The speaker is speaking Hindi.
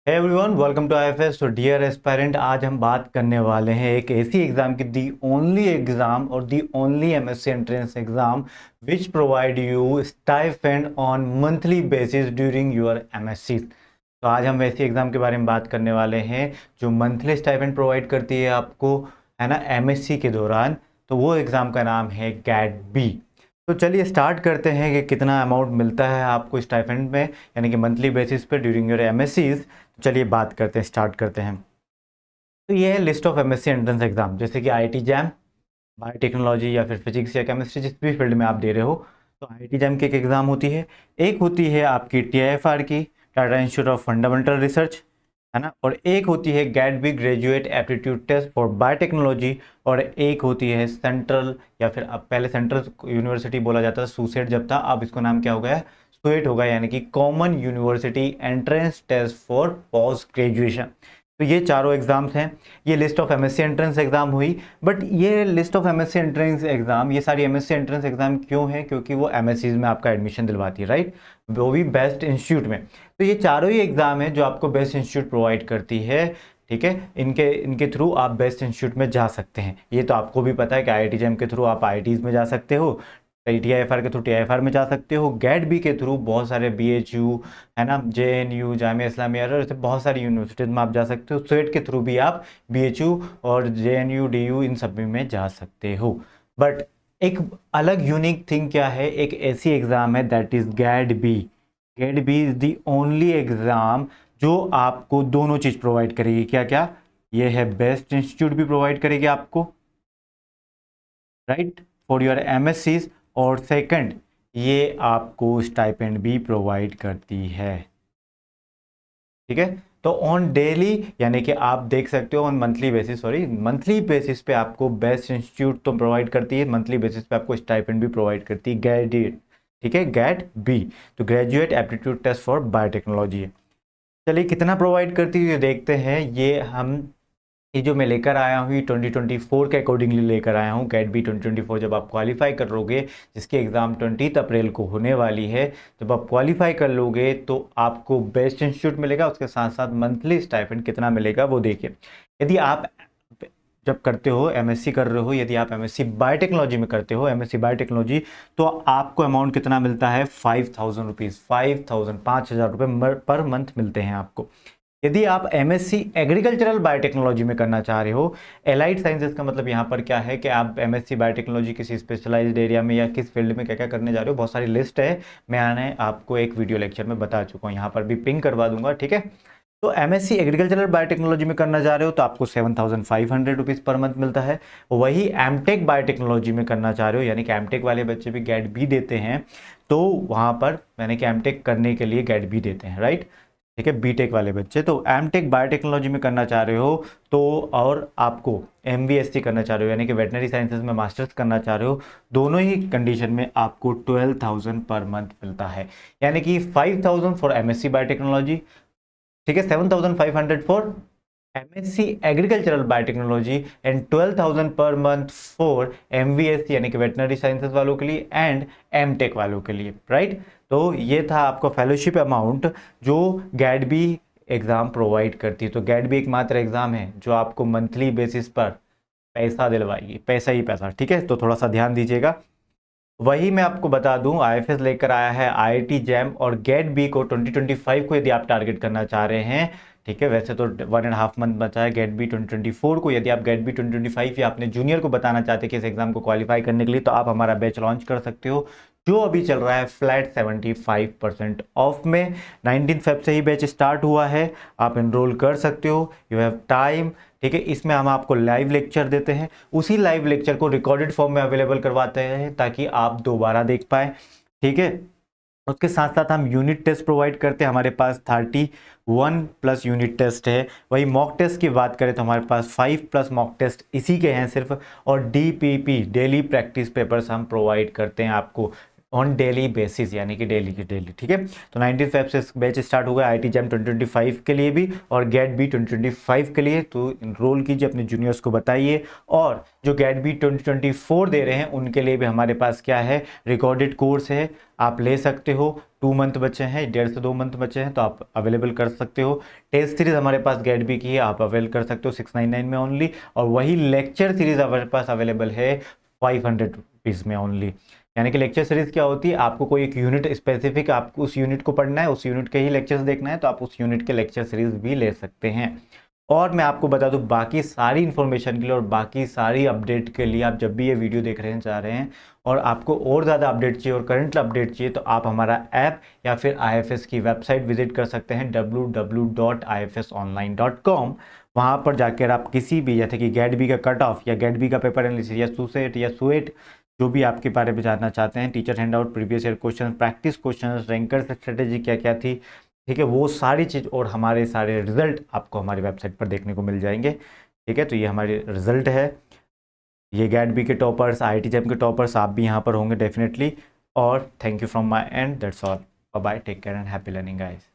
Hey everyone, welcome to IFS. तो डियर एस्पायरेंट, आज हम बात करने वाले हैं एक ऐसी एग्जाम की, दी ओनली एग्जाम और the only MSc entrance exam which provide you stipend on monthly basis during your MSc. तो आज हम ऐसी एग्जाम के बारे में बात करने वाले हैं जो मंथली स्टाइपेंड प्रोवाइड करती है आपको, है ना, एमएससी के दौरान। तो वो एग्ज़ाम का नाम है गैट बी। तो चलिए स्टार्ट करते हैं कि कितना अमाउंट मिलता है आपको स्टाइपेंड में, यानी कि मंथली बेसिस पे ड्यूरिंग योर एमएससीज। चलिए बात करते हैं, स्टार्ट करते हैं। तो ये है list of MSc entrance exam, जैसे कि आईआईटी जैम, बायोटेक्नोलॉजी या फिर फिजिक्स या केमिस्ट्री, जिस भी फील्ड में आप दे रहे हो। तो आईआईटी जैम की एक एग्ज़ाम होती है, एक होती है आपकी टीआईएफआर की, Tata institute of fundamental research, है ना, और एक होती है GAT B graduate aptitude test for biotechnology, और एक होती है सेंट्रल, या फिर अब पहले सेंट्रल यूनिवर्सिटी बोला जाता था, सूसेट जब था, अब इसको नाम क्या हो गया है, स्वेट होगा, यानी कि common university entrance test for post graduation. तो ये चारों एग्जाम्स हैं। ये list of MSc entrance exam हुई। बट ये list of MSc entrance exam, ये सारी एमएससी एंट्रेंस एग्जाम क्यों है? क्योंकि वो एमएससीज में आपका एडमिशन दिलवाती है, राइट, वो भी बेस्ट इंस्टीट्यूट में। तो ये चारों ही एग्जाम है जो आपको बेस्ट इंस्टीट्यूट प्रोवाइड करती है, ठीक है। इनके इनके थ्रू आप बेस्ट इंस्टीट्यूट में जा सकते हैं। ये तो आपको भी पता है कि आईआईटी जैम के थ्रू आप आईआईटीज में जा सकते हो, टीआईएफआर के थ्रू टीआईएफआर में जा सकते हो, गेट बी के थ्रू बहुत सारे बीएचयू, है ना, जेएनयू, जामिया इस्लामिया, और ऐसे बहुत सारी यूनिवर्सिटीज में आप जा सकते हो। स्वेट के थ्रू भी आप बीएचयू और जेएनयू, डीयू, इन सब में जा सकते हो। बट एक अलग यूनिक थिंग क्या है, एक ऐसी एग्जाम है that is GAT B. GAT B is the only exam जो आपको दोनों चीज प्रोवाइड करेगी। क्या क्या? ये है बेस्ट इंस्टीट्यूट भी प्रोवाइड करेगी आपको, राइट, फॉर योर एमएससी, और सेकंड ये आपको स्टाइपेंड भी प्रोवाइड करती है, ठीक है। तो ऑन डेली, यानी कि आप देख सकते हो on monthly basis, sorry monthly basis पे आपको बेस्ट इंस्टीट्यूट तो प्रोवाइड करती है, मंथली बेसिस पे आपको स्टाइपेंड भी प्रोवाइड करती है, गेट, ठीक है, गेट बी। तो graduate aptitude test for biotechnology है। चलिए कितना प्रोवाइड करती है देखते हैं। ये जो मैं लेकर आया हूँ, ये 2024 के अकॉर्डिंगली लेकर आया हूँ। गेट बी 2024 जब आप क्वालिफाई कर लोगे, जिसकी एग्ज़ाम 20 अप्रैल को होने वाली है, जब आप क्वालिफाई कर लोगे तो आपको बेस्ट इंस्टीट्यूट मिलेगा, उसके साथ साथ मंथली स्टाइपेंड कितना मिलेगा वो देखिए। यदि आप जब करते हो, एमएससी कर रहे हो, यदि आप एमएससी बायोटेक्नोलॉजी में करते हो, एमएससी बायोटेक्नोलॉजी, तो आपको अमाउंट कितना मिलता है? 5,000 रुपीज़, 5,000 रुपये पर मंथ मिलते हैं आपको। यदि आप एमएससी एग्रीकल्चरल बायोटेक्नोलॉजी में करना चाह रहे हो, एलाइड साइंसेज का मतलब यहाँ पर क्या है कि आप एमएससी बायोटेक्नोलॉजी किसी स्पेशलाइज्ड एरिया में या किस फील्ड में क्या क्या करने जा रहे हो, बहुत सारी लिस्ट है, मैंने आपको एक वीडियो लेक्चर में बता चुका हूँ, यहाँ पर भी पिंग करवा दूंगा, ठीक है। तो एमएससी एग्रीकल्चरल बायोटेक्नोलॉजी में करना जा रहे हो तो आपको 7,500 रुपीज़ पर मंथ मिलता है। वही एमटेक बायोटेक्नोलॉजी में करना चाह रहे हो, यानी कि एमटेक वाले बच्चे भी गेट बी देते हैं, तो वहाँ पर यानी कि एमटेक करने के लिए गेट बी देते हैं, राइट, ठीक है, बीटेक वाले बच्चे। तो एमटेक बायोटेक्नोलॉजी में करना चाह रहे हो तो, और आपको एमवीएससी करना चाह रहे हो, यानी कि वेटनरी साइंसेज में मास्टर्स करना चाह रहे हो, दोनों ही कंडीशन में आपको 12,000 पर मंथ मिलता है। यानी कि 5,000 फॉर एमएससी बायोटेक्नोलॉजी, ठीक है, 7,500 for MSc agricultural biotechnology, and 12,000 per month for MVSc यानी कि वेटनरी साइंसेज वालों के लिए, एंड एमटेक वालों के लिए, राइट। तो ये था आपका फेलोशिप अमाउंट जो गेट बी एग्ज़ाम प्रोवाइड करती है। तो गेट बी एकमात्र एग्ज़ाम है जो आपको मंथली बेसिस पर पैसा दिलवाएगी, पैसा ही पैसा, ठीक है। तो थोड़ा सा ध्यान दीजिएगा। वही मैं आपको बता दूं, आईएफएस लेकर आया है आईआईटी जैम और गेट बी को 2025 को यदि आप टारगेट करना चाह रहे हैं, ठीक है। वैसे तो 1.5 मंथ बचा है गेट बी 2024 को। यदि आप गेट बी 2025 या अपने जूनियर को बताना चाहते हैं कि इस एग्जाम को क्वालिफाई करने के लिए, तो आप हमारा बैच लॉन्च कर सकते हो, जो अभी चल रहा है फ्लैट 75% ऑफ में। 19 फेब से ही बैच स्टार्ट हुआ है, आप एनरोल कर सकते हो, यू हैव टाइम, ठीक है। इसमें हम आपको लाइव लेक्चर देते हैं, उसी लाइव लेक्चर को रिकॉर्डेड फॉर्म में अवेलेबल करवाते हैं ताकि आप दोबारा देख पाए, ठीक है। उसके साथ साथ हम यूनिट टेस्ट प्रोवाइड करते हैं, हमारे पास 31+ यूनिट टेस्ट है। वही मॉक टेस्ट की बात करें तो हमारे पास 5+ मॉक टेस्ट इसी के हैं सिर्फ, और डीपीपी डेली प्रैक्टिस पेपर्स हम प्रोवाइड करते हैं आपको। ऑन डेली बेसिस, यानी कि डेली की डेली, ठीक है। तो 19 फेब से बैच स्टार्ट होगा IIT जैम 2025 के लिए भी और गेट बी 2025 के लिए। तो इनरोल कीजिए, अपने जूनियर्स को बताइए। और जो गेट बी 2024 दे रहे हैं उनके लिए भी हमारे पास क्या है, रिकॉर्डेड कोर्स है, आप ले सकते हो। 2 मंथ बचे हैं, 1.5 से 2 मंथ बचे हैं, तो आप अवेलेबल कर सकते हो। टेस्ट सीरीज हमारे पास गेट बी की है, आप अवेल कर सकते हो 699 में ओनली। और वही लेक्चर सीरीज हमारे पास अवेलेबल है 500 रुपीज़ में ओनली। यानी कि लेक्चर सीरीज क्या होती है, आपको कोई एक यूनिट स्पेसिफिक, आपको उस यूनिट को पढ़ना है, उस यूनिट के ही लेक्चर्स देखना है, तो आप उस यूनिट के लेक्चर सीरीज भी ले सकते हैं। और मैं आपको बता दूं, बाकी सारी इन्फॉर्मेशन के लिए और बाकी सारी अपडेट के लिए, आप जब भी ये वीडियो देख रहे हैं चाह रहे हैं और आपको और ज़्यादा अपडेट चाहिए और करंट अपडेट चाहिए, तो आप हमारा ऐप या फिर IFS की वेबसाइट विजिट कर सकते हैं www.ifsonline.com। वहाँ पर जाकर आप किसी भी, जैसे कि गेट बी का कट ऑफ या गेट बी का पेपर एनालिसिस या सुसेट या सुएट, जो भी आपके बारे में जानना चाहते हैं, teacher handout, previous year question, practice question, ranker strategy क्या क्या थी, ठीक है, वो सारी चीज़ और हमारे सारे रिजल्ट आपको हमारी वेबसाइट पर देखने को मिल जाएंगे। ठीक है, तो ये हमारे रिजल्ट है, ये गेट बी के टॉपर्स, IIT जैम के टॉपर्स, आप भी यहाँ पर होंगे डेफिनेटली। और thank you from my end, that's all, bye bye, take care and happy learning guys.